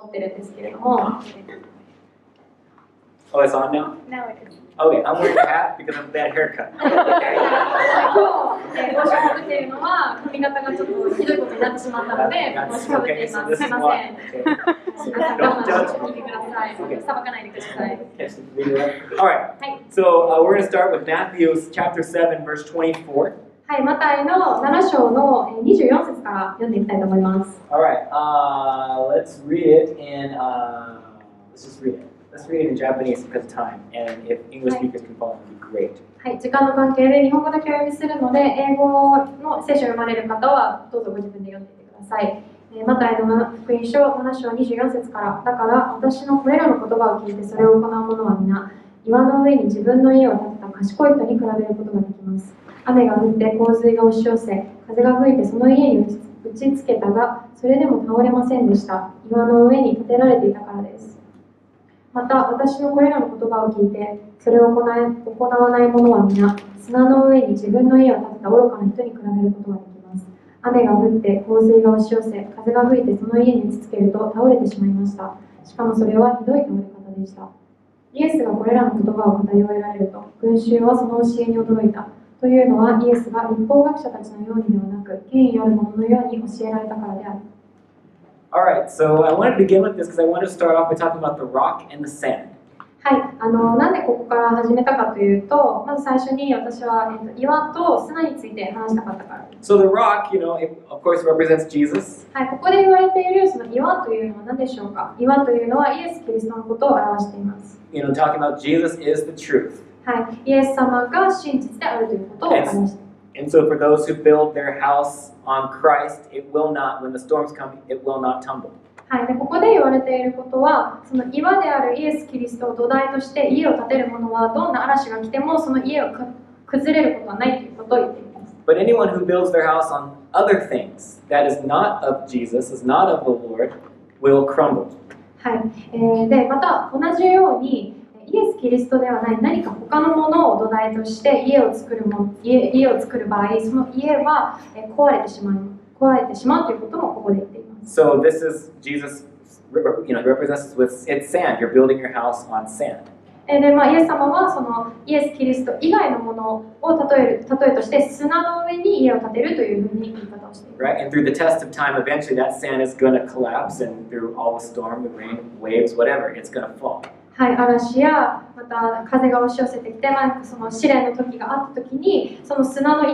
ってるんですけれども。Oh, it's on now? Now it is. Okay, I'm wearing a hat because of that haircut. 今日、帽子をかぶっているのは髪型がちょっとひどいことになってしまったので、帽子をかぶっています。すみません。皆さん我慢してみてください。裁かないでください。Alright, so we're going to start with Matthew chapter 7, verse 24. はい、マタイの7章の24節から読んでいきたいと思います。Alright, let's read it in, let's just read it. Let's read it in Japanese because of time, and if English speakers can follow, it would be great. はい、時間の関係で日本語だけお読みするので、英語の聖書を読まれる方はどうぞご自分で読んでいってください。マタイの福音書7章24節から、だから私のこれらの言葉を聞いてそれを行う者は皆、岩の上に自分の家を建てた賢い人に比べることができます。雨が降って洪水が押し寄せ、風が吹いてその家に打ちつけたが、それでも倒れませんでした。岩の上に建てられていたからです。また私のこれらの言葉を聞いてそれを行わない者は皆砂の上に自分の家を建てた愚かな人に比べることができます。雨が降って洪水が押し寄せ風が吹いてその家に打ちつけると倒れてしまいました。しかもそれはひどい倒れ方でした。イエスがこれらの言葉を語り終えられると群衆はその教えに驚いた。というのはイエスが律法学者たちのようにではなく権威ある者のように教えられたからである。Alright, so I wanted to begin with this because I wanted to start off by talking about the rock and the sand. はい、なんでここから始めたかというと、まず最初に私は、岩と砂について話したかったからです。So the rock, you know, it of course represents Jesus. はい、ここで言われているその岩というのは何でしょうか。岩というのはイエス・キリストのことを表しています。You know, talking about Jesus is the truth. はい、イエス様が真実であるということを表しています。And so for those who build their house on Christ, it will not, when the storms come, it will not tumble. はい、でここで言われていることは、その岩であるイエス・キリストを土台として家を建てる者はどんな嵐が来てもその家を崩れることはないということを言っています。But anyone who builds their house on other things that is not of Jesus, is not of the Lord, will crumble. はい、でまた同じようにイエス・キリストではない何か他のものを土台として家を作る場合、その家は壊れてしまうということもここで言っています。So this is Jesus, you know, represents with it's sand. You're building your house on sand. でイエス様はそのイエス・キリスト以外のものを例えとして砂の上に家を建てるというふうに言い方をしています。Right? And through the test of time, eventually that sand is going to collapse, and through all the storm, the rain, waves, whatever, it's going to fall. はい、嵐やまた風が押し寄せてきて、その試練の時があった時にその砂の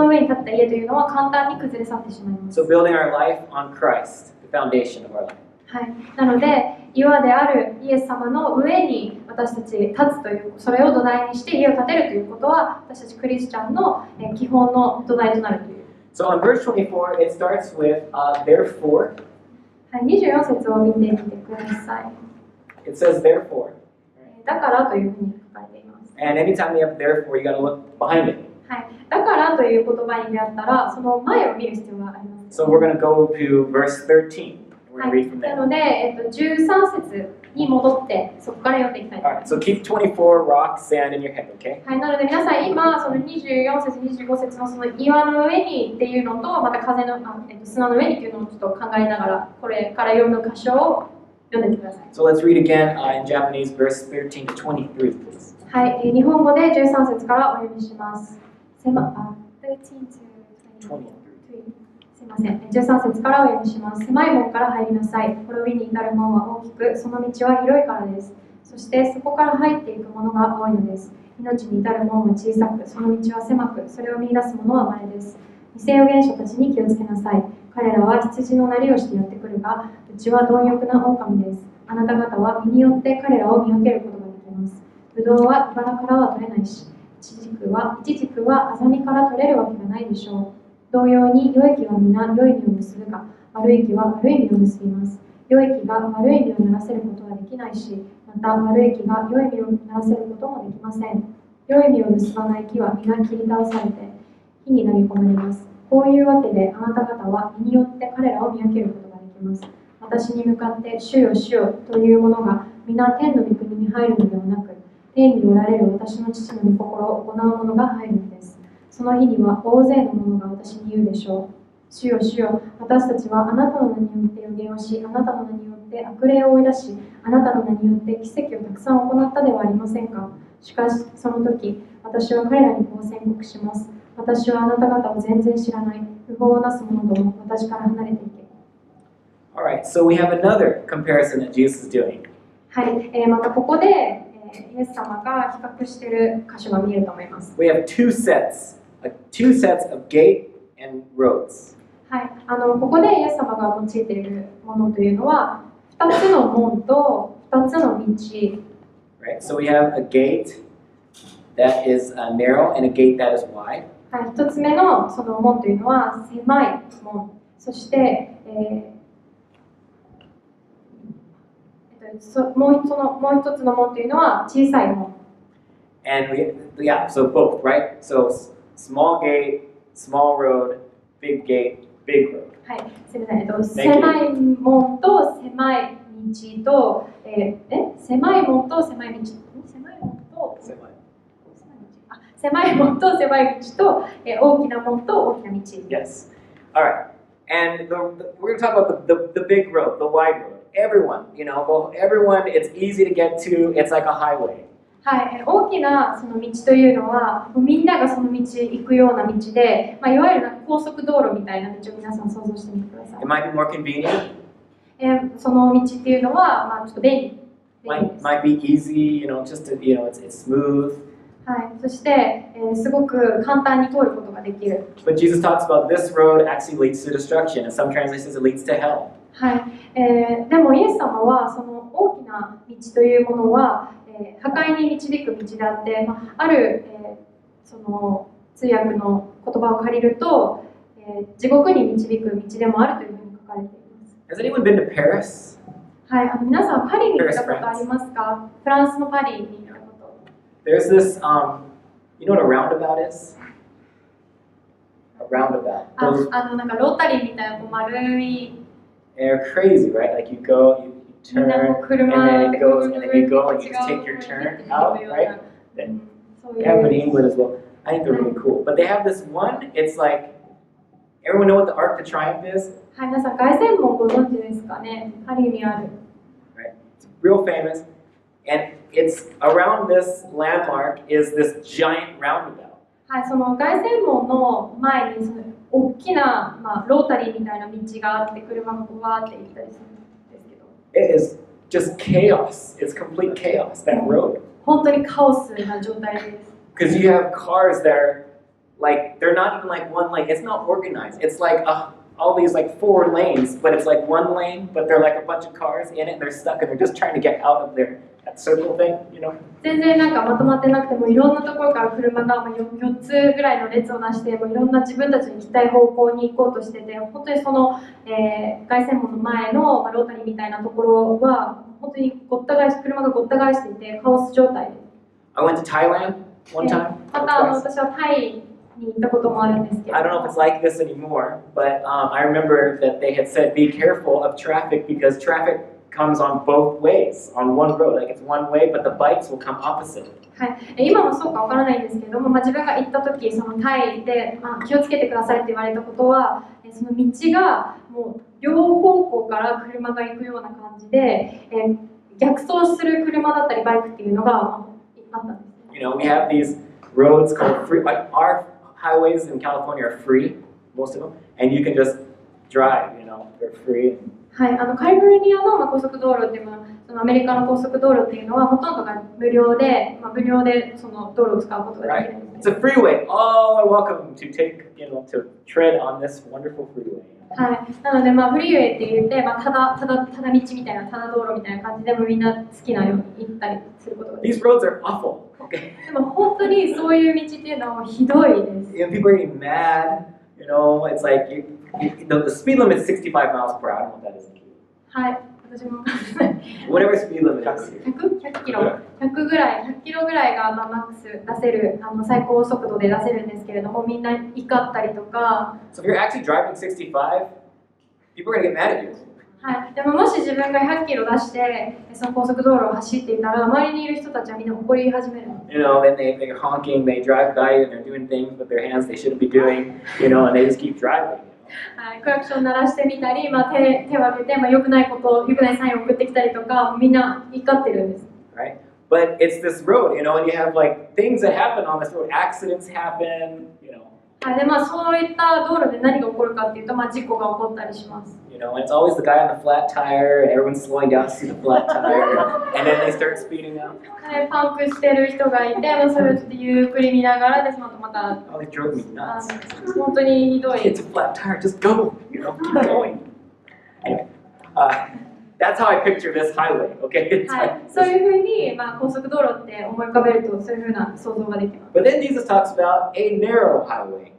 上に建った家というのは簡単に崩れ去ってしまいます。So building our life on Christ, the foundation of our life. はい、なので岩であるイエス様の上に私たち立つという、それを土台にして家を建てるということは私たちクリスチャンの基本の土台となるという。So on verse 24, it starts with therefore. はい、24節を見てみてください。It says therefore. だからというふうに書かれています。And anytime you have therefore, you got to look behind it. はい、だからという言葉に出会ったらその前を見る必要があります。So we're going to go to verse 13. We're going to read from な there. ので、13節に戻ってそこから読んでいきたいと思います。Alright, so keep 24 rock, sand in your head, okay? はい、なので皆さん今その24節25節のその岩の上にっていうのとまた砂の上にっていうのをちょっと考えながらこれから読む箇所を読んでみてください。So let's read again in Japanese, verse 13 to 23, please. はい、日本語で13節からお読みします。13 to 23。すいません。13節からお読みします。狭い門から入りなさい。滅びに至る門は大きく、その道は広いからです。そしてそこから入っていくものが多いのです。命に至る門は小さく、その道は狭く、それを見出すものは稀です。偽預言者たちに気をつけなさい。彼らは羊のなりをしてやってくるが、うちは貪欲な狼です。あなた方は身によって彼らを見分けることができます。ぶどうは茨からは取れないし、イチジクはアザミから取れるわけがないでしょう。同様に良い木は皆良い実を結ぶが、悪い木は悪い実を結びます。良い木が悪い実をならせることはできないし、また悪い木が良い実をならせることもできません。良い実を結ばない木は皆切り倒されて火に投げ込まれます。こういうわけであなた方は身によって彼らを見分けることができます。私に向かって主よ主よというものが皆天の御国に入るのではなく、天におられる私の父の御心を行うものが入るのです。その日には大勢の者が私に言うでしょう。主よ主よ、私たちはあなたの名によって予言をし、あなたの名によって悪霊を追い出し、あなたの名によって奇跡をたくさん行ったではありませんか。しかし、その時、私は彼らにこう宣告します。私はあなた方を全然知らない。不法をなす者ども、私から離れていけ。Alright, so we have another comparison that Jesus is doing. はい、またここで、イエス様が比較している箇所が見えると思います。We have two sets of gate and roads. はい、ここでイエス様が用いているものというのは、2つの門と2つの道。Right, so we have a gate that is narrow and a gate that is wide. はい、1つ目のその門というのは狭い門、そして、もう一つの門というのは小さい門。And so both, right? So small gate, small road, big gate, big road. はい、すみません。狭い門と狭い道と、狭い門と狭い道、狭い門と狭い道と、大きな門と大きな道。Yes. All right. And we're going to talk about the big road, the wide road. Everyone, everyone, it's easy to get to. It's like a highway. はい、大きなその道というのは、みんながその道行くような道で、いわゆる高速道路みたいな道を皆さん想像してみてください。It might be more convenient. その道っていうのは、ちょっと便利。Might be easy, just to, it's smooth. はい、そして、すごく簡単に通ることができる。But Jesus talks about this road actually leads to destruction, and some translations it leads to hell. はい、でもイエス様はその大きな道というものは、破壊に導く道であって、ある、その通訳の言葉を借りると、地獄に導く道でもあるというふうに書かれています。Has anyone been to Paris? はい、皆さんパリに行ったことありますか？フランスのパリに行ったこと。There's this, you know what a roundabout is? A roundabout. なんかロータリーみたいな丸い。They're crazy, right? Like you go, you turn, and then it goes, and then you go, and you just take your turn out, right? Then they have them in England as well. I think they're really cool. But they have this one. It's like, everyone know what the Arc de Triomphe is? はい、皆さん凱旋門ご存知ですかね？パリにある。Right. It's real famous, and it's around this landmark is this giant roundabout. はい、その凱旋門の前にその大きな、ロータリーみたいな道があって車がわーって行ったりするんですけど。It is just chaos. It's complete chaos, that road. 本当にカオスな状態です。Because you have cars that are like, they're not even like one lane. It's not organized. It's like all these like 4 lanes, but it's like 1 lane, but they're like a bunch of cars in it, and they're stuck, and they're just trying to get out of that circle thing, 全然なんかまとまってなくてもいろんなところから車が4つぐらいの列をなしていろんな自分たちの行きたい方向に行こうとしてて、本当にその、凱旋門の前の、ロータリーみたいなところは本当に車がごった返していてカオス状態です。I went to Thailand one time. また私はタイに行ったこともあるんですけど。I don't know if it's like this anymore, but I remember that they had said be careful of traffic because traffic comes on both ways, on one road. Like it's one way, but the bikes will come opposite. はい、今もそうかわからないんですけれども、自分が行った時、そのタイで、気をつけてくださいって言われたことは、その道がもう両方向から車が行くような感じで、逆走する車だったりバイクっていうのがあったんです。We have these roads called free. Like our highways in California are free, most of them, and you can just drive. They're free. はい、カリフォルニアの高速道路っていうのは、そのアメリカの高速道路っていうのはほとんどが無料で、その道路を使うことができるんです。It's a freeway. All are welcome to take, to tread on this wonderful freeway. はい、なのでフリーウェイって言って、ただ道みたいな、ただ道路みたいな感じでもみんな好きなように行ったりすることができる。These roads are awful. Okay. でも本当にそういう道っていうのはひどいです。People are getting mad. It's like the speed limit is 65 miles per hour. I don't know what that is. はい、私も分かんない。Whatever speed limit is. 100キロぐらいがマックス出せる最高速度で出せるんですけれども、みんな怒ったりとか。So if you're actually driving 65, people are going to get mad at you. はい、でももし自分が100キロ出してその高速道路を走っていたら周りにいる人たちはみんな怒り始める。Then they're honking, they drive by and they're doing things with their hands they shouldn't be doing, and they just keep driving. はい、クラクション鳴らしてみたり、手を挙げて、良くないサインを送ってきたりとか、みんな怒ってるんです。Right? But it's this road, and you have like things that happen on this road. Accidents happen, はい、でそういった道路で何が起こるかっていうと、事故が起こったりします。And it's always the guy on the flat tire, and everyone's slowing down to see the flat tire, and then they start speeding up. パンクしてる人がいて、それをちょっとゆっくり見ながらで、その後また。Oh, they drove me nuts. 本当にひどい。It's a flat tire, just go, keep going. Anyway, that's how I picture this highway, okay? はい、そういうふうに、高速道路って思い浮かべると、そういうふうな想像ができます。But then Jesus talks about a narrow highway.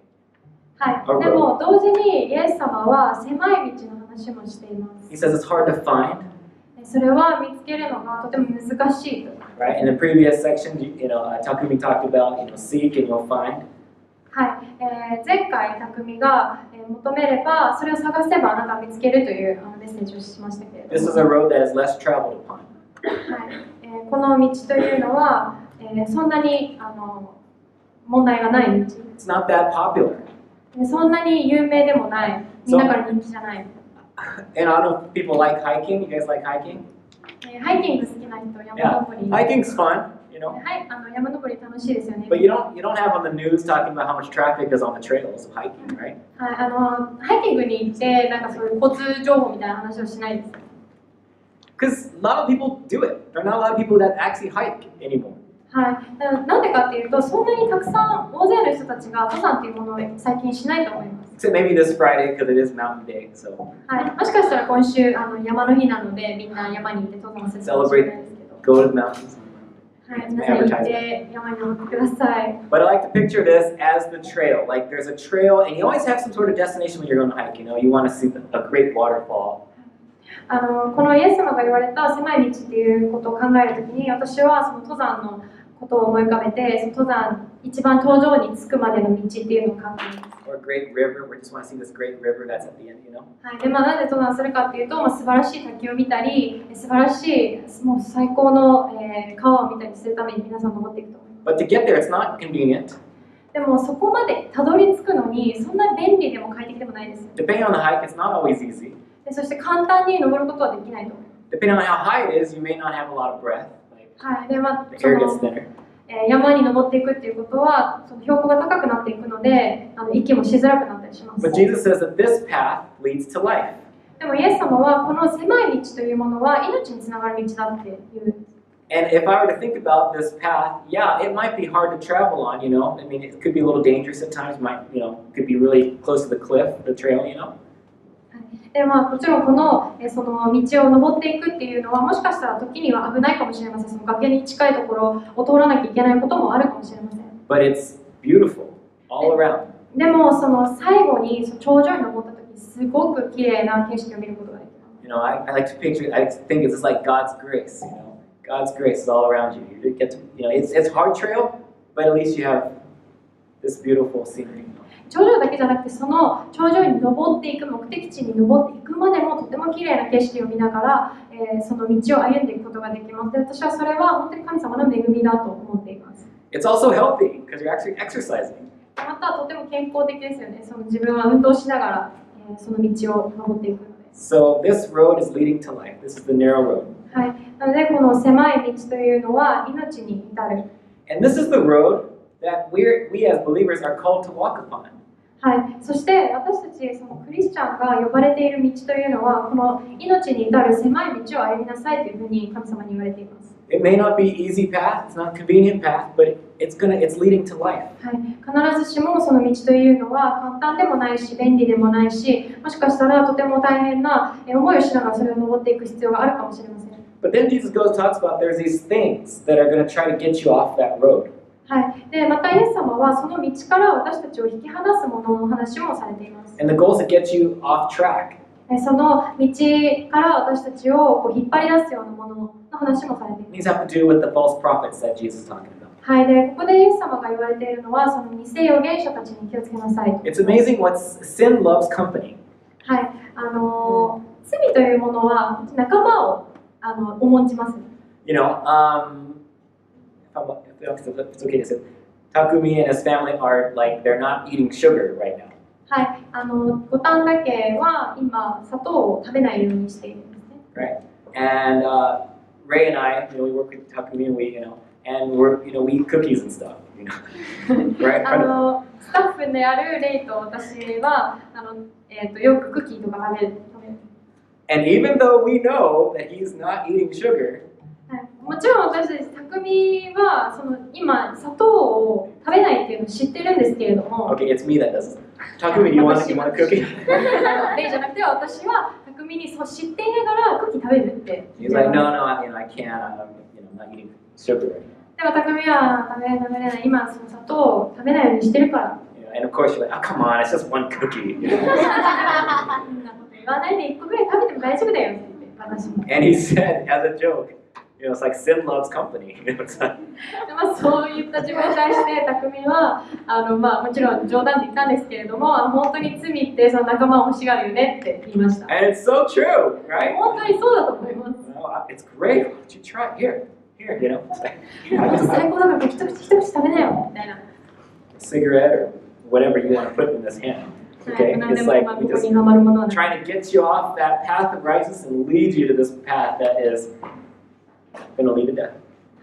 はい、でも同時にイエス様は狭い道の話もしています。He says it's hard to find. それは見つけるのがとても難しいと。Right? In the previous section, Takumi talked about, seek and you'll find. はい、前回匠が求めればそれを探せばあなたは見つけるというメッセージをしましたけれども。This is a road that is less traveled upon. はい、この道というのは、そんなに問題がない道。It's not that popular. そんなに有名でもない。みんなから人気じゃない。And I don't know if people like hiking. You guys like hiking? ハイキング好きな人、山登り。Hiking's fun, はい、山登り楽しいですよね。But you don't have on the news talking about how much traffic is on the trails of hiking, right? はい、ハイキングに行ってそういう交通情報みたいな話をしないです。Because a lot of people do it. There are not a lot of people that actually hike anymore. はい、なんでかっていうと、そんなにたくさん大勢の人たちが登山っていうものを最近しないと思います。Except maybe this Friday because it is Mountain Day, so. はい、もしかしたら今週山の日なのでみんな山に行って登山するかもしれないですけど。Go to the mountains. はい、皆さん行って山に登ってください。But I like to picture this as the trail. Like there's a trail, and you always have some sort of destination when you're going to hike. You want to see a great waterfall. このイエス様が言われた狭い道っていうことを考えるときに、私はその登山のことを思い浮かべて、その登山一番頂上に着くまでの道っていうのを考えます。Or a great river. We just want to see this great river that's at the end, はい、でなんで登山するかっていうと、素晴らしい滝を見たり、素晴らしいもう最高の、川を見たりするために皆さん登っていくと思います。But to get there, it's not convenient. でもそこまでたどり着くのにそんな便利でも快適でもないですよ。Depending on the hike, it's not always easy. でそして簡単に登ることはできないと思います。Depending on how high it is, you may not have a lot of breath. はい、でthe air gets thinner. 山に登っていくっていうことはその標高が高くなっていくので息もしづらくなったりします。But Jesus says that this path leads to life. でもイエス様はこの狭い道というものは命につながる道だっていう。And if I were to think about this path, yeah, it might be hard to travel on, I mean, it could be a little dangerous at times, could be really close to the cliff, the trail, でもちろんその道を登っていくっていうのはもしかしたら時には危ないかもしれません。その崖に近いところを通らなきゃいけないこともあるかもしれません。But it's beautiful all around. でもその最後に頂上に登った時すごく綺麗な景色を見ることができます。I like to picture. I think it's like God's grace. God's grace is all around you. You get to, it's a hard trail, but at least you have this beautiful scenery. 頂上だけじゃなくてその頂上に登っていく目的地に登っていくまでもとても綺麗な景色を見ながら、その道を歩んでいくことができます。で私はそれは本当に神様の恵みだと思っています。It's also healthy because you're actually exercising. またとても健康的ですよね。その自分は運動しながら、その道を登っていくので。So this road is leading to life. This is the narrow road. はい。なのでこの狭い道というのは命に至る。And this is the road that we as believers are called to walk upon. はい、そして私たちそのクリスチャンが呼ばれている道というのはこの命に至る狭い道を歩みなさいというふうに神様に言われています。It may not be easy path, it's not a convenient path, but it's leading to life. はい、必ずしもその道というのは簡単でもないし便利でもないし、もしかしたらとても大変な思いをしながらそれを登っていく必要があるかもしれません。But then Jesus talks about there's these things that are going to try to get you off that road. はい、でまたイエス様はその道から私たちを引き離すものの話もされています。And the goal is to get you off track. その道から私たちを引っ張り出すようなものの話もされています。These have to do with the false prophets that Jesus is talking about. はい、でここでイエス様が言われているのはその偽預言者たちに気をつけなさい。It's amazing what sin loves company. はい、罪というものは仲間を重んじます。If it's okay to say, Takumi and his family are like they're not eating sugar right now. はい、五反田家は今砂糖を食べないようにしているんですね。Right. And Ray and I, we work with Takumi, and we eat cookies and stuff, right? スタッフであるレイと私はよくクッキーとか食べる。And even though we know that he's not eating sugar, もちろん私たち匠は今砂糖を食べないっていうのを知ってるんですけれども。Okay, it's me that does it. Takumi, do you want a cookie? レイじゃなくて私は匠にそう知っていながらクッキー食べるって。He's like, no, I can't. I'm not eating sugar. でも匠は食べれない。今その砂糖を食べないようにしてるから。And of course you're like, oh come on, it's just one cookie. そんなこと言わないで1個ぐらい食べても大丈夫だよって言って私も。And he said as a joke, it's like sin loves company. そういった自分に対して匠はもちろん冗談で言ったんですけれども、本当に罪ってその仲間を欲しがるよねって言いました。And it's so true, right? 本当にそうだと思います。It's great. Why don't you try it? Here,最高だから一口食べなよみたいな。Cigarette or whatever you want to put in this hand. Okay? It's like we just trying to get you off that path of righteousness and lead you to this path that is going to lead to death.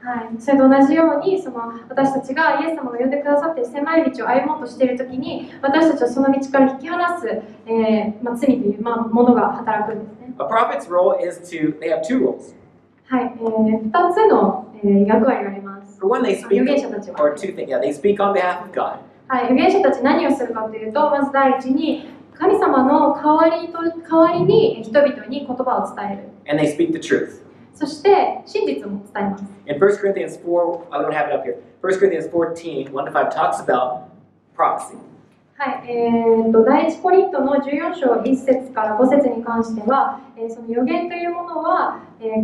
はい、それと同じように私たちがイエス様が呼んでくださっている狭い道を歩もうとしているときに私たちはその道から引き離す、罪というものが働くんですね。A prophet's role is they have two roles. はい、2つの、役割があります。For one, they speak, 預言者たちは。or two things, they speak on behalf of God. はい、預言者たち何をするかというと、まず第一に神様の代わりに人々に言葉を伝える。And they speak the truth. そして真実も伝えます。In 1 Corinthians 4, I don't have it up here. 1 Corinthians 14, 1-5 talks about prophecy. はい、第一コリントの14章1節から5節に関しては、その預言というものは、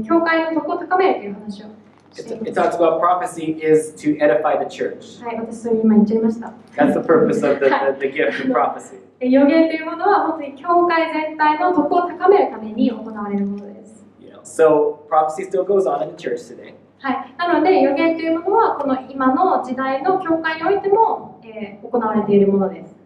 教会の徳を高めるという話をしています。It talks about prophecy is to edify the church. はい、私それ今言っちゃいました。That's the purpose of the gift of prophecy. 預言というものは本当に教会全体の徳を高めるために行われるものです。So prophecy still goes on in the church today. はい、なので預言というものはこの今の時代の教会においても、行われているものです。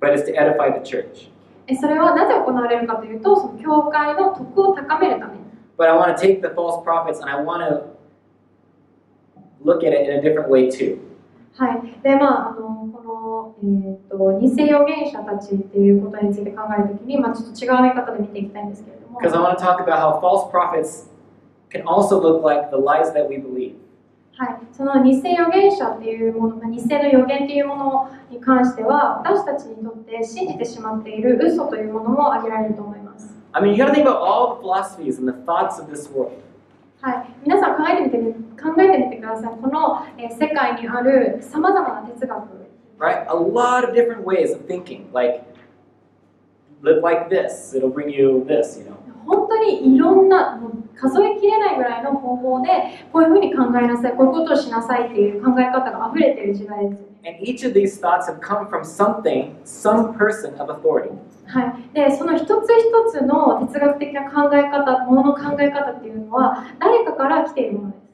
But it's to edify the church. それはなぜ行われるかというと、その教会の徳を高めるために。But I want to take the false prophets and I want to look at it in a different way too. はい、でこの、偽預言者たちっていうことについて考えるときに、ちょっと違う見方で見ていきたいんですけれども。Because I want to talk about how false prophets can also look like the lies that we believe. はい、その偽預言者っていうもの、偽の預言っていうものに関しては、私たちにとって信じてしまっている嘘というものも挙げられると思います。I mean, you got to think about all the philosophies and the thoughts of this world. はい、皆さん考えてみてください。この、世界にあるさまざまな哲学。Right? A lot of different ways of thinking. Like, live like this. It'll bring you this, you know. 本当にいろんな数えきれないぐらいの方法でこういうふうに考えなさい、こういうことをしなさいっていう考え方が溢れている時代ですよね。And each of these thoughts have come from something, some person of authority. はい、でその一つ一つの哲学的な考え方、ものの考え方っていうのは誰かから来ているものです。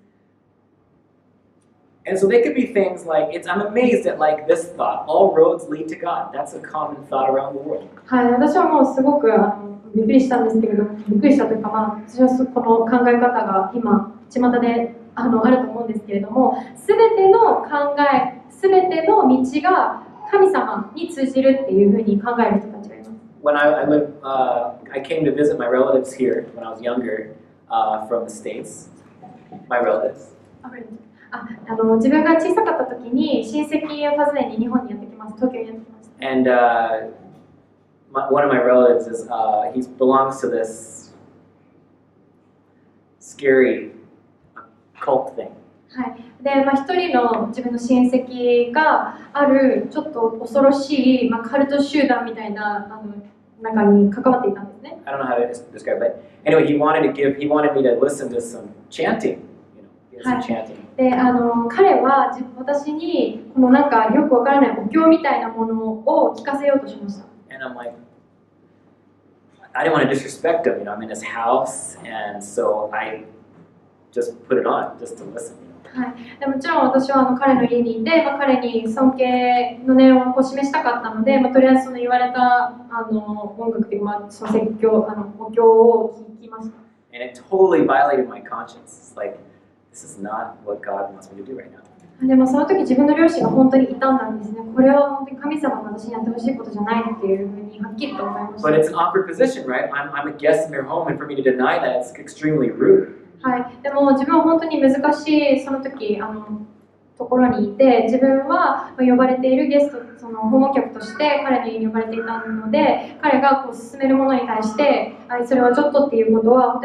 And so they could be things like, I'm amazed at like this thought, all roads lead to God. That's a common thought around the world. はい、私はもうすごくびっくりしたんですけれども、びっくりしたというか、私はこの考え方が今、巷であると思うんですけれども、すべての考え、すべての道が神様に通じるっていうふうに考える人たちがいます。When I came to visit my relatives here when I was younger from the States, my relatives. 自分が小さかった時に親戚を訪ねに日本にやってきました。東京にやってきました。And one of my relatives is he belongs to this scary cult thing. はい。で、一人の自分の親戚があるちょっと恐ろしいカルト集団みたいな中に関わっていたんですね。I don't know how to describe it, but anyway, he wanted me to listen to some chanting, some chanting. で彼は私にこのよくわからないお経みたいなものを聞かせようとしました。And I'm like, I didn't want to disrespect him, I'm in his house, and so just put it on just to listen. はい、でもちろん私は彼の家にいて、彼に尊敬の念を示したかったので、とりあえずその言われた音楽というか、その説教、お経を聞きました。And it totally violated my conscience. It's like, this is not what God wants me to do right now. でもその時自分の両親が本当に傷んだんですね。これは本当に神様が私にやってほしいことじゃないっていうふうにはっきりと思いました。But it's an awkward position, right? I'm a guest in their home, and for me to deny that, it's extremely rude. はい、でも自分は本当に難しいその時ところにいて、自分は呼ばれているゲスト、その訪問客として彼の家に呼ばれていたので、彼がこう勧めるものに対して、それはちょっとっていうことは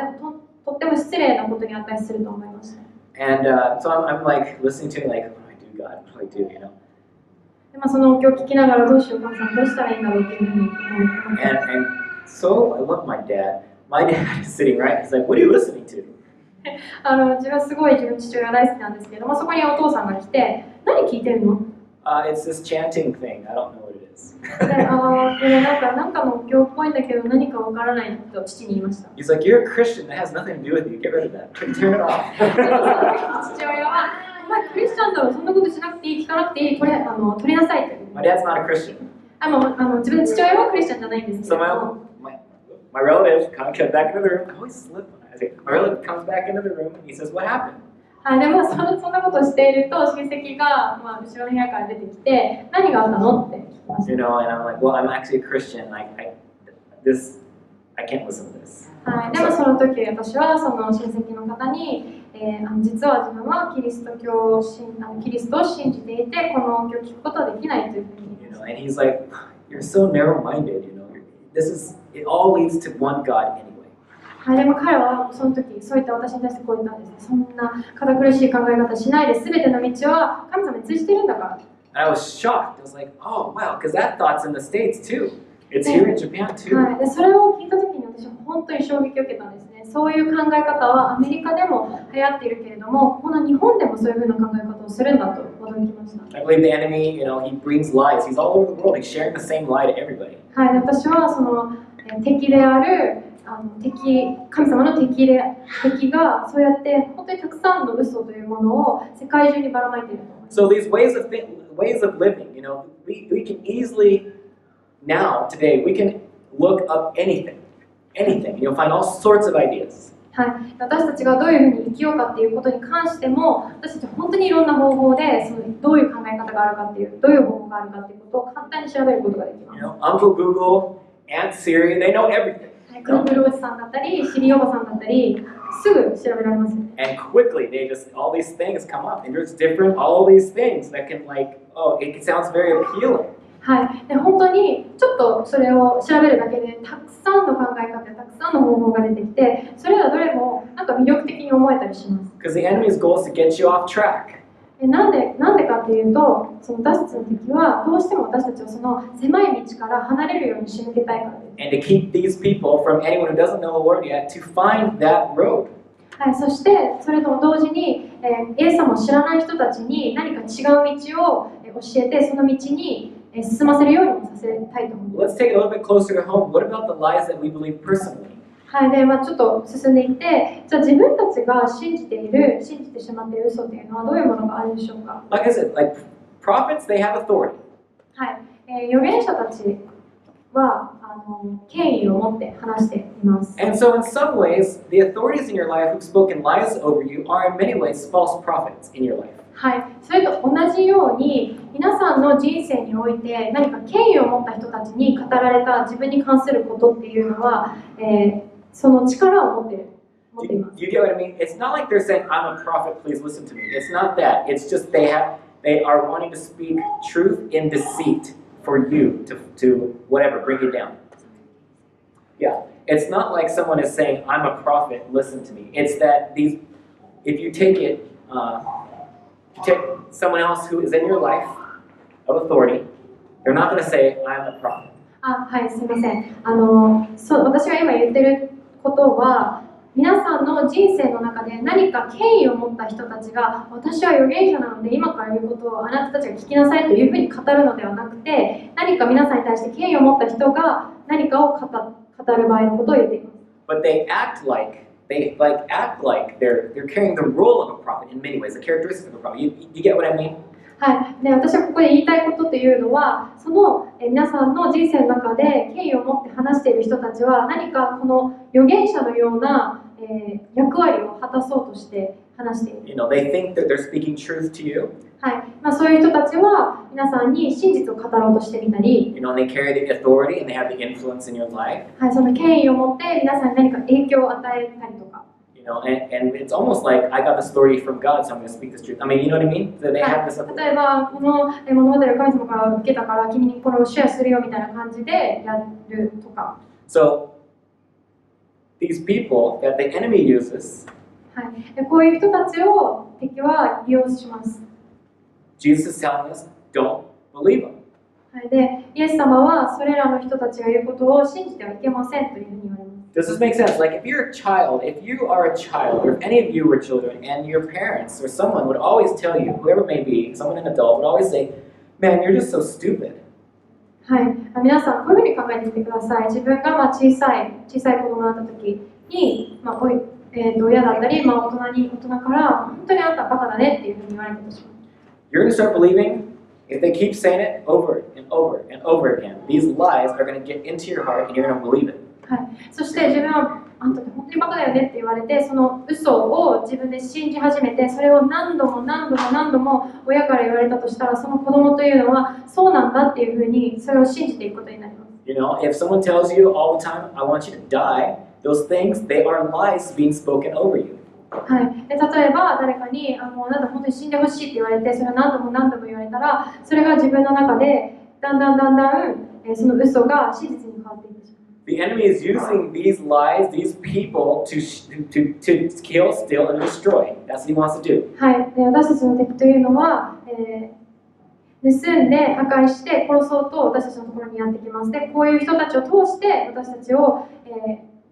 とっても失礼なことに値すると思いました。And so I'm like listening to it, like, what do I do, God? What do I do, you know? でそのお経を聞きながらどうしよう、神様どうしたらいいんだろうっていうふうに思いました。And so I love my dad. My dad is sitting right. He's like, what are you listening to? 自分はすごい自分の父親が大好きなんですけども、そこにお父さんが来て、何聞いてるの？ It's this chanting thing. I don't know what it is. なんかのお経っぽいんだけど何かわからないと父に言いました。He's like, you're a Christian. That has nothing to do with you. Get rid of that. Turn it off. 父親は、お前クリスチャンだろ、そんなことしなくていい、聞かなくていい、これ取りなさいって。My dad's not a Christian. 自分の父親はクリスチャンじゃないんですけど。So my relative comes back into the room. I always slip. My relative comes back into the room and he says, what happened? でもそんなことをしていると親戚が、後ろの部屋から出てきて、何があったのって聞きました。You know, and I'm like, well, I'm actually a Christian. I can't listen to this. でもその時私はその親戚の方に、実は自分はキリストを信じていて、このお経を聞くことはできないというふうに言いました。And he's like, you're so narrow-minded. You know, it all leads to one God anyway. でも彼はその時、そういった私に対してこう言ったんですね。そんな堅苦しい考え方しないで、すべての道は神様に通じているんだから。And I was shocked. I was like, oh, wow, because that thought's in the States too. It's here in Japan too. でそれを聞いた時に私は本当に衝撃を受けたんですね。そういう考え方はアメリカでも流行っているけれども、この日本でもそういうふうな考え方をするんだと驚きました。I believe the enemy, you know, he brings lies. He's all over the world. He's sharing the same lie to everybody. 私はその敵である神様の敵がそうやって本当にたくさんの嘘というものを世界中にばらまいていると思います。So these ways of living, you know, we can easily now today we can look up anything, and you'll find all sorts of ideas. 私たちがどういうふうに生きようかっていうことに関しても、私たちは本当にいろんな方法でどういう考え方があるかっていう、どういう方法があるかっていうことを簡単に調べることができます。You know, Uncle Google, Aunt Siri, they know everything. Google おじさんだったり、Siri おばさんだったり、すぐ調べられますよね。And quickly, all these things come up, and there's all these things that can it sounds very appealing. で本当にちょっとそれを調べるだけでたくさんの考え方やたくさんの方法が出てきて、それらどれもなんか魅力的に思えたりします。Because the enemy's goal is to get you off track. なんでかっていうと、その私たちの敵はどうしても私たちをその狭い道から離れるように仕向けたいからです。And to keep these people from anyone who doesn't know the Lord yet to find that road. そしてそれとも同時に、イエス様を知らない人たちに何か違う道を教えて、その道に進ませるようにもさせたいと思います。Let's take it a little bit closer to home. What about the lies that we believe personally? ちょっと進んでいって、じゃあ自分たちが信じてしまっている嘘というのはどういうものがあるでしょうか。Like I said, like prophets, they have authority. 預言者たちは権威を持って話しています。And so in some ways, the authorities in your life who've spoken lies over you are in many ways false prophets in your life. それと同じように皆さんの人生において何か権威を持った人たちに語られた自分に関することっていうのは、その力を持っています。You get what I mean? It's not like they're saying, I'm a prophet, please listen to me. It's not that. It's just they are wanting to speak truth in deceit for you to whatever, bring you down. Yeah. It's not like someone is saying, I'm a prophet, listen to me. It's that if you take it, take someone else who is in your life of authority, they're not going to say, I'm a prophet. すみません。私が今言ってることは、皆さんの人生の中で何か権威を持った人たちが、私は預言者なので今から言うことをあなたたちが聞きなさいというふうに語るのではなくて、何か皆さんに対して権威を持った人が何かを語る場合のことを言っています。But they act like they like act like they're carrying the role of a prophet in many ways, the characteristics of a prophet. You get what I mean? はい、で私はここで言いたいことというのは、その皆さんの人生の中で権威を持って話している人たちは何かこの預言者のような、役割を果たそうとして話している。You know, they think that they're speaking truth to you. はい、そういう人たちは皆さんに真実を語ろうとしてみたり、You know, and they carry the authority and they have the influence in your life. はい、その権威を持って皆さんに何か影響を与えたりとか。You know, and it's almost like I got this authority from God, so I'm going to speak this truth. I mean, you know what I mean? So they have this authority. 例えばこの物語を神様から受けたから君にこれをシェアするよみたいな感じでやるとか。So these people that the enemy uses, はい、でこういう人たちを敵は利用します。Jesus is telling us, don't believe them. はい、でイエス様はそれらの人たちが言うことを信じてはいけませんというふうに言われます。Does this make sense? Like if you're a child, if you are a child, or if any of you were children, and your parents or someone would always tell you, whoever it may be, someone an adult would always say, man, you're just so stupid. はい、皆さんこういうふうに考えてみてください。自分が小さい子供だった時に、親だったり、大人から本当にあんたバカだねっていうふうに言われてしまう。You're going to start believing, if they keep saying it over and over and over again, these lies are going to get into your heart and you're going to believe it. はい、そして自分はあんたって本当にバカだよねって言われて、その嘘を自分で信じ始めて、それを何度も親から言われたとしたら、その子供というのはそうなんだっていうふうにそれを信じていくことになります。You know, if someone tells you all the time, I want you to die, those things, they are lies being spoken over you. はい、で例えば誰かにあなた本当に死んでほしいって言われて、それを何度も言われたら、それが自分の中でだんだんその嘘が真実に変わっていってしまう。The enemy is using these lies, these people, to kill, steal, and destroy. That's what he wants to do. はい、で私たちの敵というのは、盗んで破壊して殺そうと私たちのところにやってきます。で、こういう人たちを通して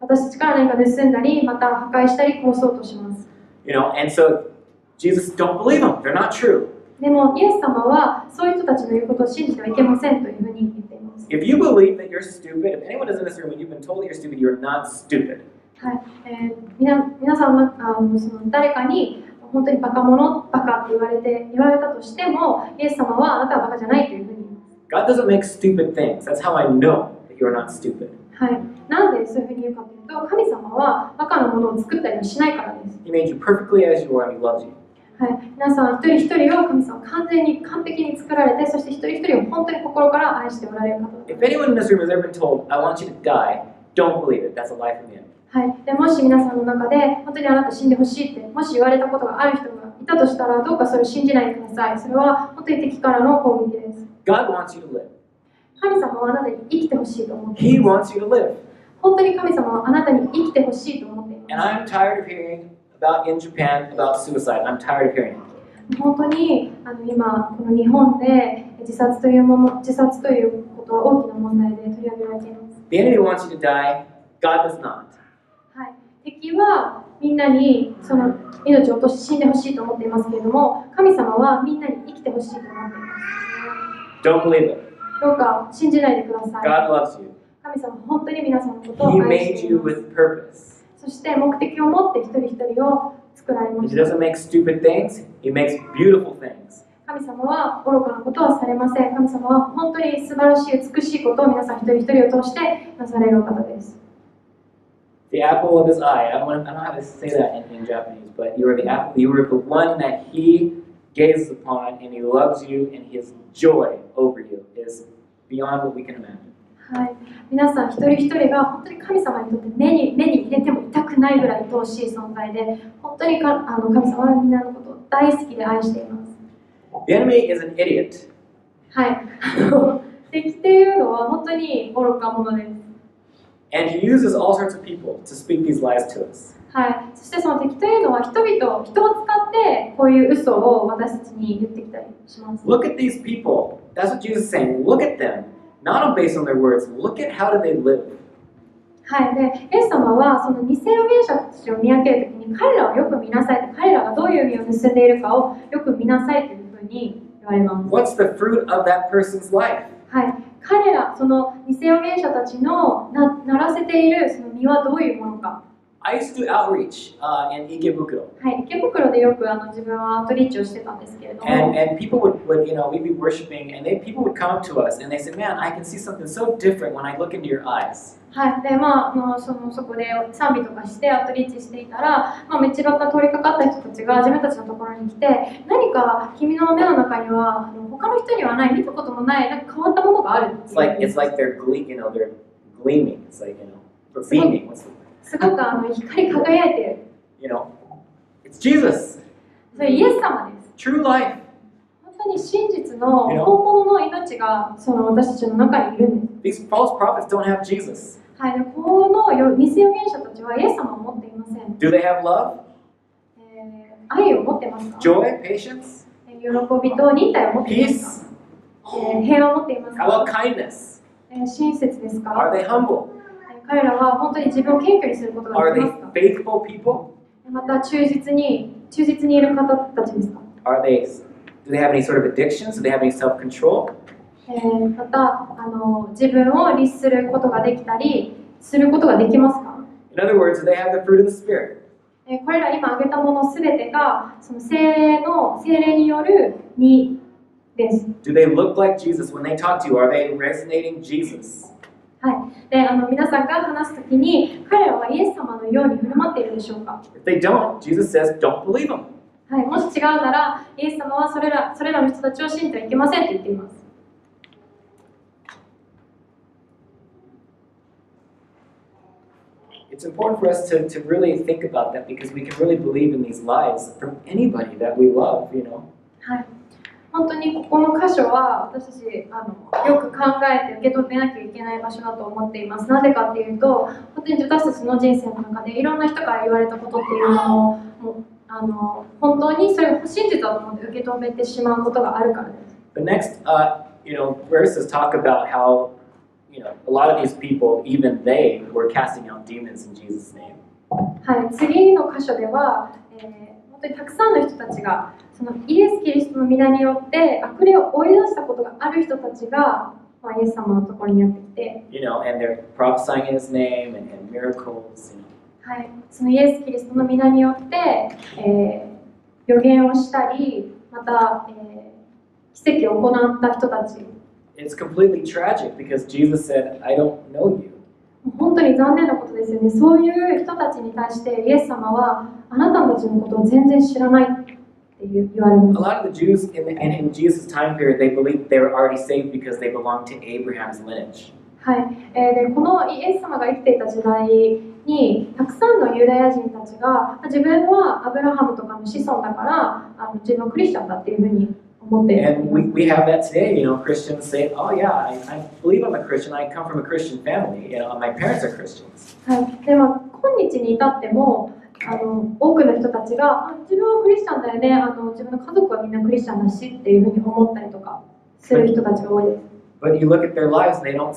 私たちから何か盗んだり、また破壊したり殺そうとします。You know, and so Jesus, don't believe them. They're not true. でも、イエス様はそういう人たちの言うことを信じてはいけませんというふうに言っています。If you believe that you're stupid, if anyone is in this room and you've been told that you're stupid, you're not stupid. はい、皆さんのその誰かに本当にバカって言われたとしても、イエス様はあなたはバカじゃないというふうに言います。God doesn't make stupid things. That's how I know that you're not stupid. はい、なんでそういうふうに言うかというと、神様はバカなものを作ったりはしないからです。He made you perfectly as you are and He loves you. はい、皆さん一人一人を神様は完璧に作られて、そして一人一人を本当に心から愛しておられる方です。If anyone in this room has ever been told, I want you to die, don't believe it. That's a lie from the enemy. はい、でもし皆さんの中で本当にあなた死んでほしいってもし言われたことがある人がいたとしたら、どうかそれを信じないでください。それは本当に敵からの攻撃です。God wants you to live. 神様はあなたに生きてほしいと思ってい He ます。 wants you to live. 本当に神様はあなたに生きてほしいと思ってい And ま I'm tired of hearing about in Japan about suicide. I'm tired of hearing it. す。本当に今この日本で自殺ということは大きな問題で取り上げられています。The enemy wants you to die. God does not. はい、敵はみんなにその命を落とし死んでほしいと思っていますけれども、神様はみんなに生きてほしいと思っています。 Don't believe it. どうか信じないでください。 God loves you. 神様は本当に皆さんのことを He 愛し made てい you ます。 with purpose. そして目的を持って一人一人を作られま He した。 doesn't make stupid things. He makes beautiful things. 神様は愚かなことはされません。神様は本当に素晴らしい美しいことを皆さん一人一人を通してなされるお方です。The apple of His eye. I don't know how to say that in Japanese, but you are the apple. You are the one that He gazes upon, and He loves you, and His joy over you is beyond what we can imagine. はい、皆さん一人一人が本当に神様にとって目に入れても痛くないぐらい愛しい存在で、本当に神様はみんなのことを大好きで愛しています。The enemy is an idiot. はい、敵っていうのは本当に愚か者です。And he uses all sorts of people to speak these lies to us. はい、そしてその敵というのは人を使ってこういう嘘を私たちに言ってきたりします。Look at these people. That's what Jesus is saying. Look at them. Not based on their words. Look at how do they live. はい、でイエス様はその偽預言者たちを見分けるときに彼らをよく見なさいと、彼らがどういう意味を盗んでいるかをよく見なさいというふうに言われます。What's the fruit of that person's life? はい、彼らその偽預言者たちのならせているその実はどういうものか。I used to do outreach in Ikebukuro. はい、池袋でよく自分はアウトリーチをしてたんですけれども、And people would, you know, we'd be worshiping, and people would come up to us, and they said, "Man, I can see something so different when I look into your eyes." はい、でそこで賛美とかしてアウトリーチしていたら、道端通りかかった人たちが自分たちのところに来て、何か君の目の中には他の人にはない見たこともないなんか変わったものがある。It's like they're gleaming. It's like they're beaming. すごく光り輝いている。You know, it's Jesus. それイエス様です。True life. 本当に真実の本物の命が私たちの中にいるんです。These false prophets don't have Jesus. はい、この偽預言者たちはイエス様を持っていません。Do they have love? 愛を持ってますか？ Joy, patience? 喜びと忍耐を持っていますか？平和を持っていますか？ How about kindness? 親切ですか？ Are they humble? 彼らは本当に自分を謙虚にすることができますか？ Are they faithful people? また忠実にいる方たちですか？ Do they have any sort of addictions? Do they have any self-control? また自分を律することができたりすることができますか？ In other words, do they have the fruit of the Spirit? これら今挙げたものすべてがその聖霊による実です。Do they look like Jesus when they talk to you? Are they resonating Jesus? はい。で、皆さんが話すときに彼らはイエス様のように振る舞っているでしょうか？ If they don't, Jesus says, don't believe them. はい。もし違うなら、イエス様はそれらの人たちを信じてはいけませんと言っています。It's important for us to really think about that because we can really believe in these lies from anybody that we love, you know. はい。本当にここの箇所は私たちよく考えて受け止めなきゃいけない場所だと思っています。なぜかっていうと、本当に私たちの人生の中でいろんな人から言われたことっていうのを本当にそれを真実だと思って受け止めてしまうことがあるからです。The next, verses talk about how, a lot of these people, even they, were casting out demons in Jesus' name. はい、次の箇所では、本当にたくさんの人たちがそのイエス・キリストの皆によって悪霊を追い出したことがある人たちが、イエス様のところにやってきて、and they're prophesying in His name and miracles. はい、そのイエス・キリストの皆によって、予言をしたり、また、奇跡を行った人たち。It's completely tragic because Jesus said, I don't know you. 本当に残念なことですよね。そういう人たちに対してイエス様はあなたたちのことを全然知らないって言われます。A lot of the Jews in Jesus' time period, they believed they were already saved because they belonged to Abraham's lineage. はい。でこのイエス様が生きていた時代にたくさんのユダヤ人たちが自分はアブラハムとかの子孫だから自分はクリスチャンだっていうふうに思っている。And we have that today, Christians say, oh yeah, I believe I'm a Christian, I come from a Christian family, my parents are Christians. はい。で今日に至っても多くの人たちが自分はクリスチャンだよね、自分の家族はみんなクリスチャンだしっていうふうに思ったりとかする人たちが多いです。But you look at their lives, they don't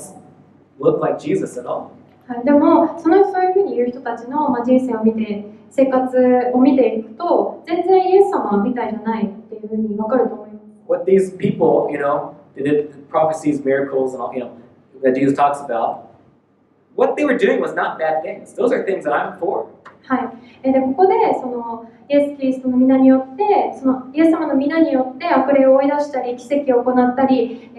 look like Jesus at all. はい、でもそういうふうに言う人たちの、人生を見て生活を見ていくと全然イエス様みたいじゃないっていうふうに分かると思います。What these people, they did prophecies, miracles, and all, that Jesus talks about, what they were doing was not bad things. Those are things that I'm for. はい。でここでイエス・キリストの皆によってイエス様の皆によって悪霊を追い出したり奇跡を行ったり、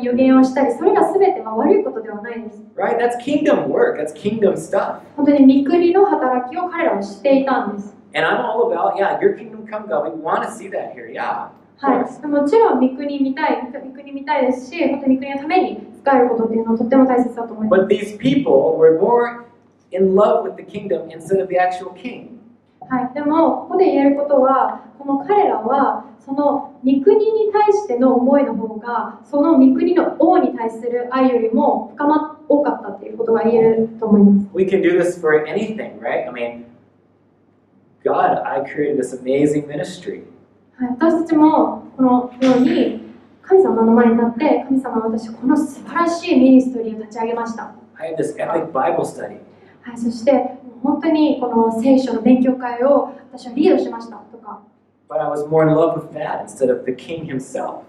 予言をしたり、それらすべては悪いことではないです。Right? That's kingdom work. That's kingdom stuff. 本当に御国の働きを彼らはしていたんです。And I'm all about, yeah, your kingdom come, God. We want to see that here. Yeah. はい。もちろん御国見たいですし、本当に御国のために使えることっていうのはとっても大切だと思います。But these people were more in love with the kingdom instead of the actual king. はい。でもここで言えることは、この彼らはその御国に対しての思いの方が、その御国の王に対する愛よりも多かったっていうことが言えると思います。We can do this for anything, right? I mean, God, I created this amazing ministry. はい、私たちもこのように神様の前に立って、神様は私この素晴らしいミニストリーを立ち上げました。I have this epic Bible study. はい、そして本当にこの聖書の勉強会を私はリードしましたとか。But I was more in love with that instead of the king himself.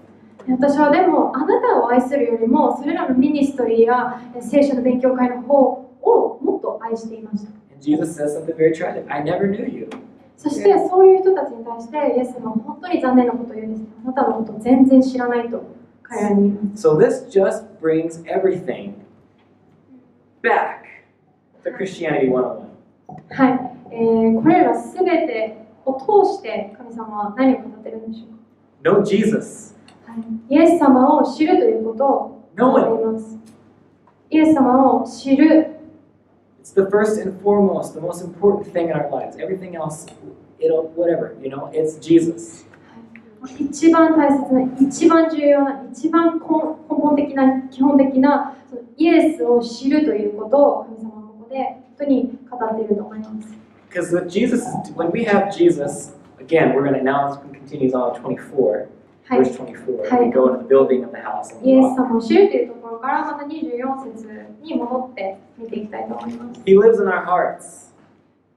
私はでもあなたを愛するよりもそれらのミニストリーや聖書の勉強会の方をもっと愛していました。And Jesus says something very tragic. I never knew you. そしてそういう人たちに対してイエス様は本当に残念なことを言うんです。あなたのことを全然知らないと彼らに言います。So this just brings everything back to Christianity 101. はい、これらすべてを通して神様は何を語っているんでしょうか。 Know Jesus. はい、イエス様を知るということを言っています。イエス様を知る。It's the first and foremost, the most important thing in our lives. Everything else, whatever, it's Jesus. 一番大切な、一番重要な、一番根本的な、基本的なイエスを知るということを神様はここで本当に語っていると思います。Because when we have Jesus, again, we're going to now, this continues on 24, verse 24. We go into the building of the house. イエス様を知るというところからまた24節に戻って見ていきたいと思います。He lives in our hearts.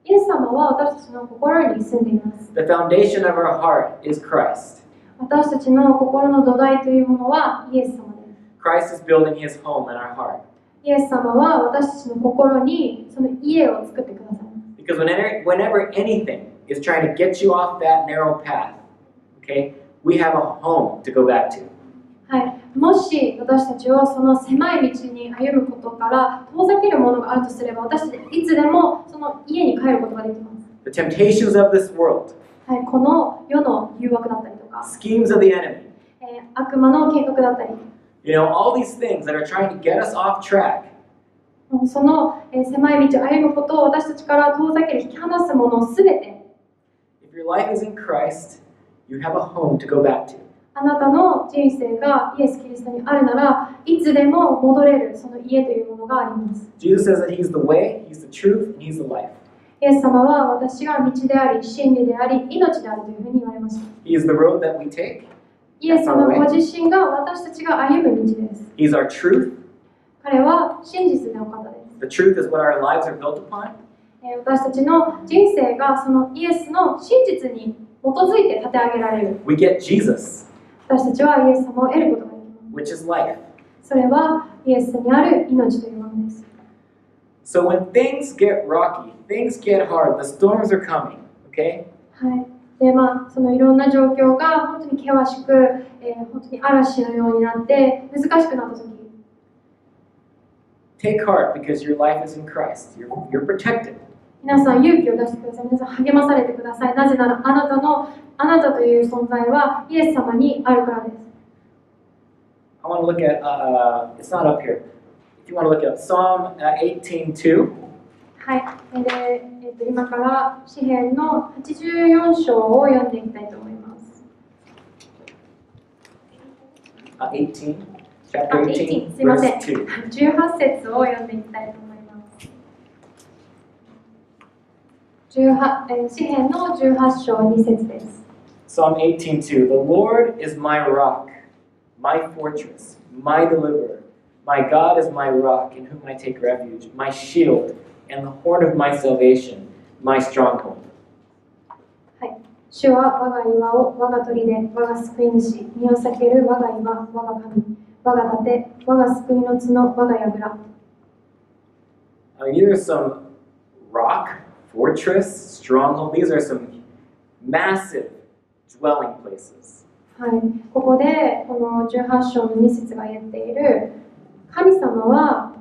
イエス様は私たちの心に住んでいます。The foundation of our heart is Christ. 私たちの心の土台というものはイエス様です。Christ is building his home in our heart. イエス様は私たちの心にその家を作ってくださいます。Because whenever anything is trying to get you off that narrow path, okay, we have a home to go back to. はい、もし私たちをその狭い道に歩むことから遠ざけるものがあるとすれば、私たちいつでもその家に帰ることができます。The temptations of this world, はい、この世の誘惑だったりとか、schemes of the enemy, 悪魔の計画だったり、all these things that are trying to get us off track. その狭い道を歩むことを私たちから遠ざける、引き離すものをすべて、If your life is in Christ, you have a home to go back to. あなたの人生がイエス・キリストにあるなら、いつでも戻れるその家というものがあります。Jesus says that He's the way, He's the truth, and He's the life. イエス様は私が道であり、真理であり、命であるというふうに言われました。He is the road that we take. イエス様ご自身が私たちが歩む道です。He's our truth. 彼は真実の方です。The truth is what our lives are built upon. 私たちの人生がそのイエスの真実に基づいて立て上げられる。We get Jesus, 私たちはイエス様を得ることができます。which is life. それはイエスにある命というものです。So when things get rocky, things get hard, the storms are coming, okay? はい。で、そのいろんな状況が本当に険しく、本当に嵐のようになって難しくなったとき、Take heart because your life is in Christ. You're protected. 皆さん勇気を出してください。皆さん励まされてください。なぜならあなたという存在はイエス様にあるからです。I want to look at, it's not up here. If you want to look at Psalm 18:2. はい。で、今から詩編の84章を読んでいきたいと思います。18, chapter 18, すいません。 verse 2. 18節を読んでいきたいと思います。詩編の18章2節です。Psalm 18:2. The Lord is my rock, my fortress, my deliverer. My God is my rock in whom I take refuge, my shield and the horn of my salvation, my stronghold. はい。主は我が岩を我が砦、我が救い主、身を避ける我が岩、我が神、我が盾、我が救いの角、我が櫓。These are some rock, fortress, stronghold. These are some massive dwelling places. はい。ここでこの18章の2節が言っている神様は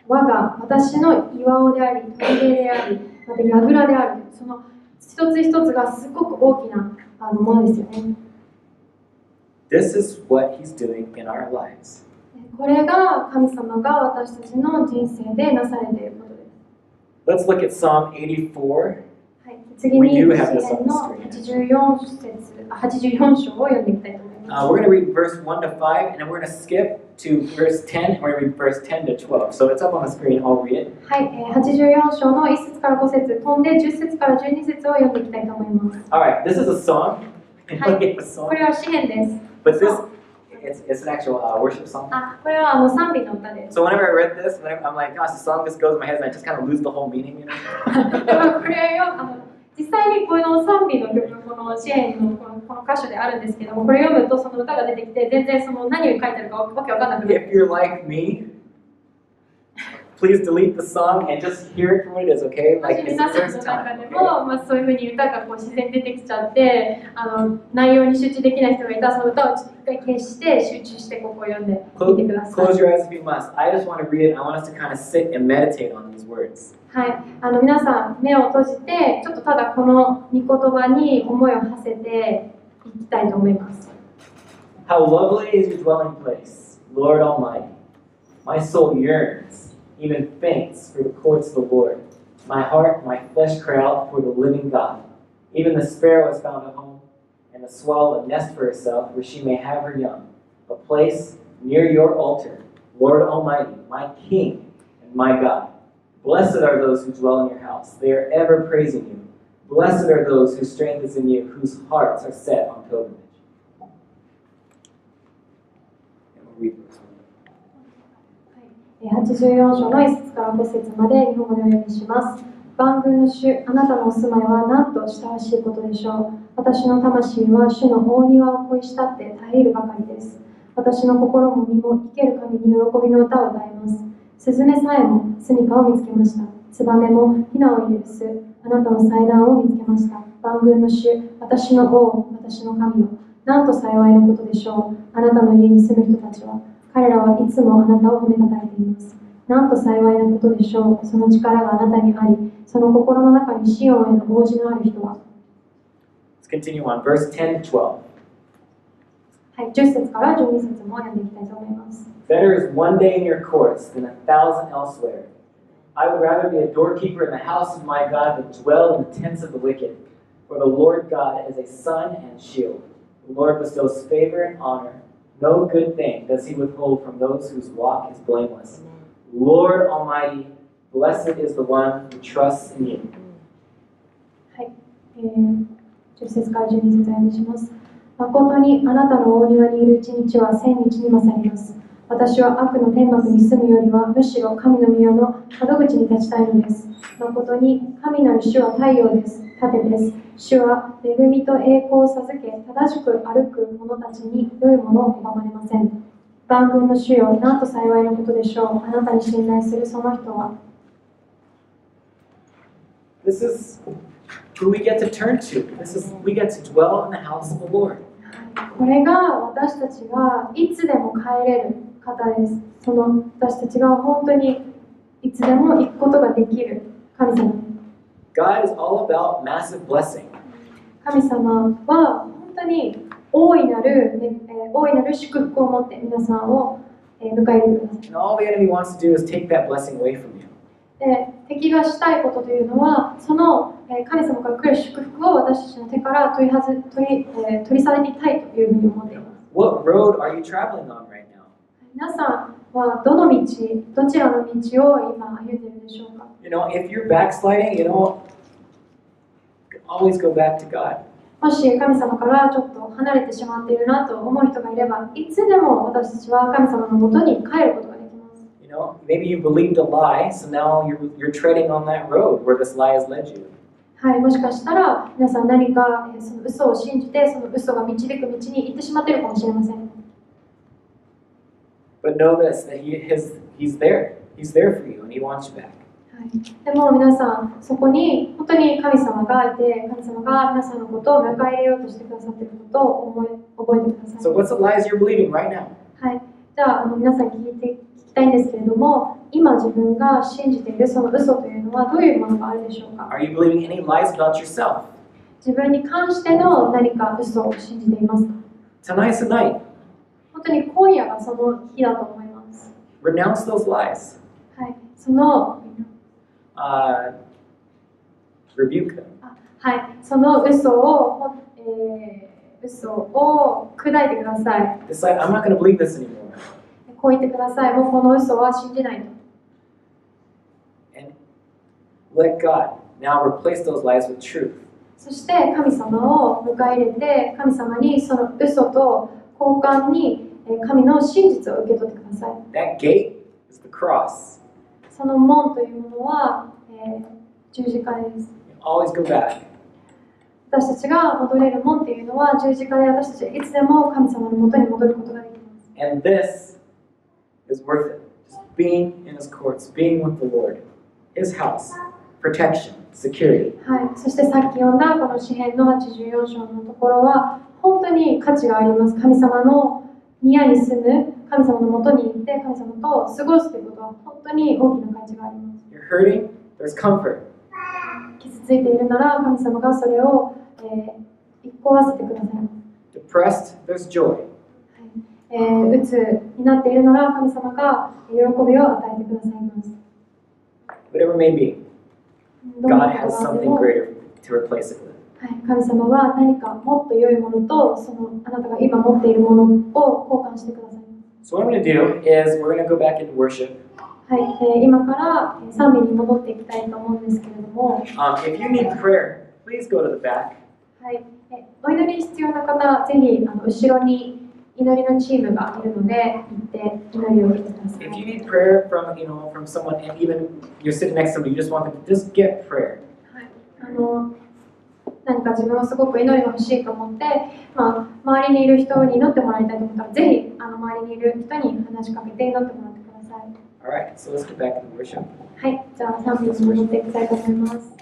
私の岩尾であり、砦であり、また櫓である。その一つ一つがすごく大きなものですよね。This is what He's doing in our lives. これが神様が私たちの人生でなされていることです。Let's look at Psalm 84. はい、次に詩編の84章を読んでいきたいと思います。We're going to read verse 1 to 5, and then we're going to skip to verse 10, and we're going to read verse 10 to 12. So it's up on the screen, I'll read it. はい、84章の1節から5節、飛んで10節から12節を読んでいきたいと思います。Alright, this is a song. はい、これは詩編です。But it's an actual worship song. これは賛美の歌です。So whenever I read this, I'm like, gosh, the song just goes in my head, and I just kind of lose the whole meaning, you know? これ実際にこの賛美の曲、この詩編のこのこの箇所であるんですけども、これ読むとその歌が出てきて、全然その何を書いてあるかわけわかんなくなる。If you're like me, please delete the song and just hear it for what it is, okay? も Like し it's 皆 the さん first の中 time. で Okay? も、そういうふうに歌が自然に出てきちゃって、内容に集中できない人がいたら、その歌をちょっと一回消して集中してここを読んでみてください。 Close your eyes if you must. I just want to read it. I want us to kind of sit and meditate on these words. はい、皆さん目を閉じて、ちょっとただこの御言葉に思いを馳せていきたいと思います。How lovely is your dwelling place, Lord Almighty. My soul yearns, even faints for the courts of the Lord. My heart, my flesh cry out for the living God. Even the sparrow has found a home, and the swallow a nest for herself, where she may have her young. A place near your altar, Lord Almighty, my King and my God. Blessed are those who dwell in your house. They are ever praising you. Blessed are those whose strength is in you, whose hearts are set on pilgrimage. And we'll read this one. 84章の1節から5節まで日本語でお読みします。万軍の主、あなたのお住まいはなんと親しいことでしょう。私の魂は主の大庭を恋したって耐えるばかりです。私の心も身も生ける神に喜びの歌を歌います。スズメさえも住みかを見つけました。ツバメもヒナを許すあなたの祭壇を見つけました。万軍の主、私の王、私の神よ。なんと幸いなことでしょう。あなたの家に住む人たちは、彼らはいつもあなたを褒めたたえています。なんと幸いなことでしょう。その力があなたにあり、その心の中にシオンへの応じのある人は。Let's continue on, verse 10 to 12. はい、10節から12節も読んでいきたいと思います。Better is one day in your courts than 1,000 elsewhere. I would rather be a doorkeeper in the house of my God than dwell in the tents of the wicked. For the Lord God is a sun and shield. The Lord bestows favor and honor. No good thing does he withhold from those whose walk is blameless. Lord Almighty, blessed is the one who trusts in you. はい、10節から12節を読みします。誠にあなたの大庭にいる一日は千日に勝ります。私は悪の天幕に住むよりはむしろ神の宮の窓口に立ちたいのです。誠に神なる主は太陽です。盾です。主は恵みと栄光を授け、正しく歩く者たちに良いものを拒まれません。万軍の主よ、なんと幸いなことでしょう。あなたに信頼するその人は。This is who we get to turn to. We get to dwell in the house of the Lord. これが私たちがいつでも帰れる方です。その私たちが本当にいつでも行くことができる神様。God is all about massive blessing. 神様は本当に大いなる祝福を持って皆さんを迎え入れてください。And all the enemy wants to do is take that blessing away from you. で、敵がしたいことというのは、その神様から来る祝福を私たちの手から取り去りたいというふうに思っています。What road are you traveling on right now? 皆さんはどの道、どちらの道を今歩んでいるでしょうか？ You know, if you're backsliding, always go back to God. もし神様からちょっと離れてしまっているなと思う人がいれば、いつでも私たちは神様のもとに帰ることができます。You know, maybe you believed a lie, so now you're treading on that road where this lie has led you. はい、もしかしたら皆さん何かその嘘を信じて、その嘘が導く道に行ってしまっているかもしれません。But know this, that he's there. He's there for you, and he wants you back. はい、でも皆さん、そこに本当に神様がいて、神様が皆さんのことを迎え入れようとしてくださっていることを覚えてください。So what's the lies you're believing right now? はい、じゃあ、皆さん聞きたいんですけれども、今自分が信じているその嘘というのはどういうものがあるでしょうか？ Are you believing any lies about yourself? 自分に関しての何か嘘を信じていますか？ Tonight's the night. 本当に今夜がその日だと思います。Renounce those lies. はい、そのrebuke them. はい、その嘘を砕いてください。Decide, I'm not going to believe this anymore. こう言ってください。もうこの嘘は信じないと。And let God now replace those lies with truth. そして神様を迎え入れて、神様にその嘘と交換に神の真実を受け取ってください。That gate is the cross. その門というものは、十字架です。Always go back. 私たちが戻れる門っていうのは、十字架で私たちはいつでも神様の元に戻ることができます。And this is worth it. Just being in His courts, being with the Lord, His house, protection, security. はい、そしてさっき読んだこの詩編の84章のところは本当に価値があります。神様の宮に住む、神様の元に行って神様と過ごすということは本当に大きな価値があります。You're hurting, there's comfort. 傷ついているなら神様がそれを、一行わせてくださいます。Depressed, there's joy. うつになっているなら神様が喜びを与えてくださいます。Whatever it may be, God has something greater to replace it with. はい、神様は何かもっと良いものとそのあなたが今持っているものを交換してくださいます。So what I'm going to do is we're going to go back into worship. はい、今から賛美に戻っていきたいと思うんですけれども、If you need prayer, please go to the back. はい、お祈り必要な方、ぜひ後ろに祈りのチームがいるので、行って祈りをしてください。If you need prayer from someone, and even you're sitting next to somebody, you just want them to just get prayer. はい、何か自分はすごく祈りが欲しいと思って、周りにいる人に祈ってもらいたいと思ったら、ぜひ周りにいる人に話しかけて祈ってもらってください。All right, so let's get back into worship. はい、じゃあ賛美に戻っていきたいと思います。